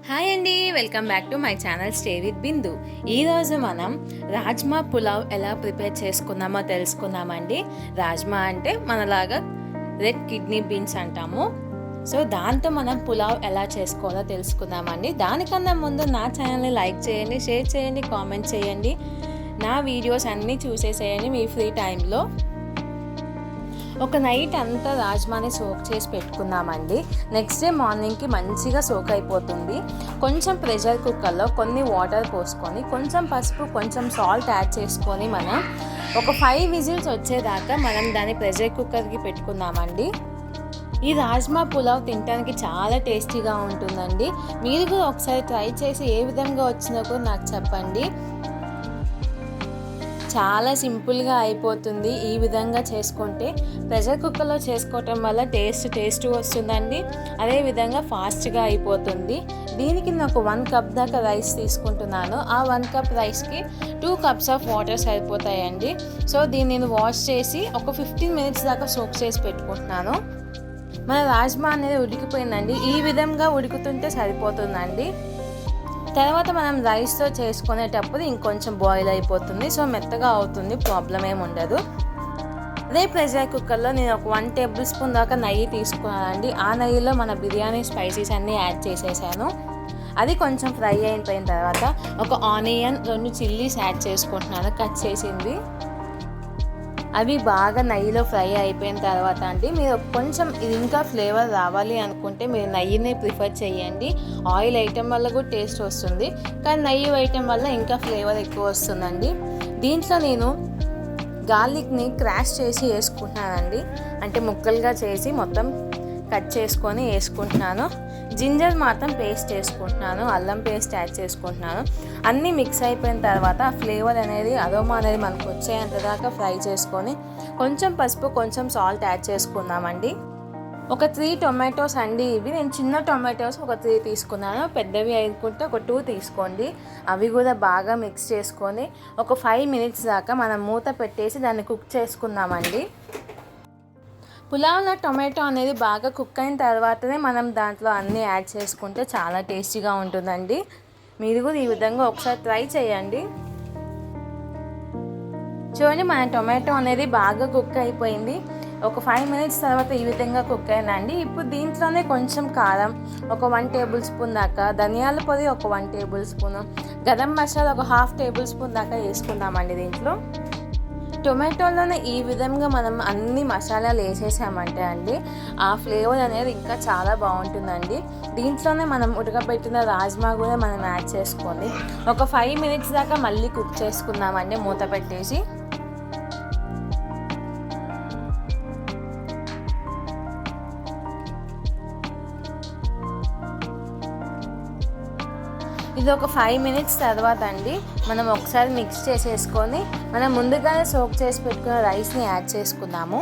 Hi అండి, welcome back to my channel stay with Bindu. ఈరోజు మనం రాజ్మా పులావ్ ఎలా ప్రిపేర్ చేసుకుందామో తెలుసుకుందామండి. రాజ్మా అంటే మనలాగా రెడ్ కిడ్నీ బీన్స్ అంటాము. సో దాంతో మనం పులావ్ ఎలా చేసుకోవాలో తెలుసుకుందామండి. దానికన్నా ముందు నా ఛానల్ని లైక్ చేయండి, షేర్ చేయండి, కామెంట్ చేయండి. నా వీడియోస్ అన్నీ చూసేసేయండి మీ ఫ్రీ టైంలో. ఒక నైట్ అంతా రాజ్మాని సోక్ చేసి పెట్టుకుందామండి. నెక్స్ట్ డే మార్నింగ్కి మంచిగా సోక్ అయిపోతుంది. కొంచెం ప్రెషర్ కుక్కర్లో కొన్ని వాటర్ పోసుకొని కొంచెం పసుపు కొంచెం సాల్ట్ యాడ్ చేసుకొని మనం ఒక 5 విజిల్స్ వచ్చేదాకా మనం దాన్ని ప్రెషర్ కుక్కర్కి పెట్టుకుందామండి. ఈ రాజ్మా పులావ్ తినడానికి చాలా టేస్టీగా ఉంటుందండి. మీరు కూడా ఒకసారి ట్రై చేసి ఏ విధంగా వచ్చిందో కూడా నాకు చెప్పండి. చాలా సింపుల్గా అయిపోతుంది. ఈ విధంగా చేసుకుంటే ప్రెషర్ కుక్కర్లో చేసుకోవటం వల్ల టేస్ట్ వస్తుందండి. అదేవిధంగా ఫాస్ట్గా అయిపోతుంది. దీనికి నాకు 1 కప్ దాకా రైస్ తీసుకుంటున్నాను. ఆ 1 కప్ రైస్కి 2 కప్స్ ఆఫ్ వాటర్ సరిపోతాయండి. సో దీన్ని నేను వాష్ చేసి ఒక 15 మినిట్స్ దాకా సోక్ చేసి పెట్టుకుంటున్నాను. మన రాజ్మా అనేది ఉడికిపోయిందండి. ఈ విధంగా ఉడుకుతుంటే సరిపోతుందండి. తర్వాత మనం రైస్తో చేసుకునేటప్పుడు ఇంకొంచెం బాయిల్ అయిపోతుంది. సో మెత్తగా అవుతుంది, ప్రాబ్లం ఏమి ఉండదు. అదే ప్రెషర్ కుక్కర్లో నేను ఒక 1 టేబుల్ స్పూన్ దాకా నెయ్యి తీసుకున్నానండి. ఆ నెయ్యిలో మన బిర్యానీ స్పైసెస్ అన్నీ యాడ్ చేసేసాను. అది కొంచెం ఫ్రై అయిపోయిన తర్వాత ఒక ఆనియన్ 2 చిల్లీస్ యాడ్ చేసుకుంటున్నాను కట్ చేసింది. అవి బాగా నెయ్యిలో ఫ్రై అయిపోయిన తర్వాత అండి మీరు కొంచెం ఇది ఇంకా ఫ్లేవర్ రావాలి అనుకుంటే మీరు నెయ్యిని ప్రిఫర్ చేయండి. ఆయిల్ వేయటం వల్ల కూడా టేస్ట్ వస్తుంది, కానీ నెయ్యి వేయటం వల్ల ఇంకా ఫ్లేవర్ ఎక్కువ వస్తుందండి. దీంట్లో నేను గార్లిక్ని క్రాష్ చేసి వేసుకుంటున్నానండి. అంటే ముక్కలుగా చేసి మొత్తం కట్ చేసుకొని వేసుకుంటున్నాను. జింజర్ మాత్రం పేస్ట్ చేసుకుంటున్నాను, అల్లం పేస్ట్ యాడ్ చేసుకుంటున్నాను. అన్నీ మిక్స్ అయిపోయిన తర్వాత ఆ ఫ్లేవర్ అనేది అరోమా అనేది మనకు వచ్చేంత దాకా ఫ్రై చేసుకొని కొంచెం పసుపు కొంచెం సాల్ట్ యాడ్ చేసుకుందామండి. ఒక 3 టొమాటోస్ అండి. ఇవి నేను చిన్న టొమాటోస్ ఒక 3 తీసుకున్నాను. పెద్దవి అనుకుంటే ఒక 2 తీసుకోండి. అవి కూడా బాగా మిక్స్ చేసుకొని ఒక 5 మినిట్స్ దాకా మనం మూత పెట్టేసి దాన్ని కుక్ చేసుకుందామండి. పులావ్లో టొమాటో అనేది బాగా కుక్ అయిన తర్వాతనే మనం దాంట్లో అన్నీ యాడ్ చేసుకుంటే చాలా టేస్టీగా ఉంటుందండి. మీరు కూడా ఈ విధంగా ఒకసారి ట్రై చేయండి. చూడండి, మన టొమాటో అనేది బాగా కుక్ అయిపోయింది. ఒక 5 మినిట్స్ తర్వాత ఈ విధంగా కుక్ అయిందండి. ఇప్పుడు దీంట్లోనే కొంచెం కారం ఒక 1 టేబుల్ స్పూన్ దాకా, ధనియాల పొడి ఒక 1 టేబుల్ స్పూన్, గరం మసాలా ఒక 1/2 టేబుల్ స్పూన్ దాకా వేసుకుందామండి. దీంట్లో టొమాటోలోనే ఈ విధంగా మనం అన్ని మసాలాలు వేసేసామంటే అండి ఆ ఫ్లేవర్ అనేది ఇంకా చాలా బాగుంటుందండి. దీంట్లోనే మనం ఉడకబెట్టిన రాజ్మా కూడా మనం యాడ్ చేసుకొని ఒక 5 మినిట్స్ దాకా మళ్ళీ కుక్ చేసుకుందామండి మూత పెట్టేసి. ఇది ఒక 5 మినిట్స్ తర్వాత అండి మనం ఒకసారి మిక్స్ చేసేసుకొని మనం ముందుగానే సోక్ చేసి పెట్టుకున్న రైస్ని యాడ్ చేసుకుందాము.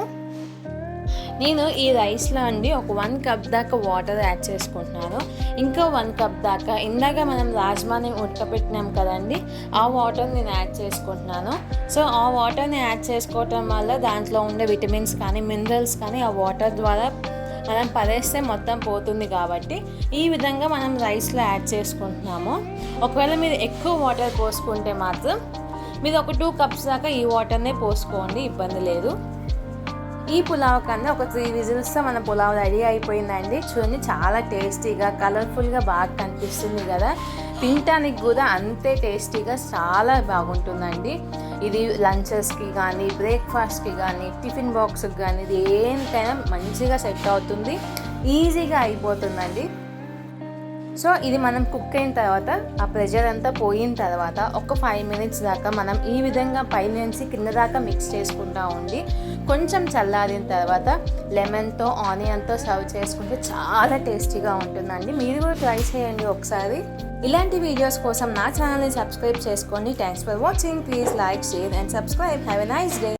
నేను ఈ రైస్లో అండి ఒక 1 కప్ దాకా వాటర్ యాడ్ చేసుకుంటున్నాను. ఇంకా 1 కప్ దాకా ఇందాక మనం రాజ్మాని ఉడకపెట్టినాం కదండి, ఆ వాటర్ నేను యాడ్ చేసుకుంటున్నాను. సో ఆ వాటర్ని యాడ్ చేసుకోవటం వల్ల దాంట్లో ఉండే విటమిన్స్ కానీ మినరల్స్ కానీ ఆ వాటర్ ద్వారా మనం పడేస్తే మొత్తం పోతుంది. కాబట్టి ఈ విధంగా మనం రైస్లో యాడ్ చేసుకుంటున్నాము. ఒకవేళ మీరు ఎక్కువ వాటర్ పోసుకుంటే మాత్రం మీరు ఒక 2 కప్స్ దాకా ఈ వాటర్నే పోసుకోండి, ఇబ్బంది లేదు. ఈ పులావ్ కన్నా ఒక 3 విజిల్స్తో మన పులావ్ రెడీ అయిపోయిందండి. చూడండి, చాలా టేస్టీగా కలర్ఫుల్గా బాగా కనిపిస్తుంది కదా. తినటానికి కూడా అంతే టేస్టీగా చాలా బాగుంటుందండి. ఇది లంచెస్కి కానీ బ్రేక్ఫాస్ట్కి కానీ టిఫిన్ బాక్స్కి కానీ దేనికైనా మంచిగా సెట్ అవుతుంది, ఈజీగా అయిపోతుందండి. సో ఇది మనం కుక్ అయిన తర్వాత ఆ ప్రెషర్ అంతా పోయిన తర్వాత ఒక 5 మినిట్స్ దాకా మనం ఈ విధంగా పైనుంచి కింద దాకా మిక్స్ చేసుకుంటూ ఉండి కొంచెం చల్లారిన తర్వాత లెమన్తో ఆనియన్తో సర్వ్ చేసుకుంటే చాలా టేస్టీగా ఉంటుందండి. మీరు కూడా ట్రై చేయండి ఒకసారి. ఇలాంటి వీడియోస్ కోసం నా ఛానల్ని సబ్స్క్రైబ్ చేసుకోండి. Thanks for watching. Please like, share and subscribe. Have a nice day.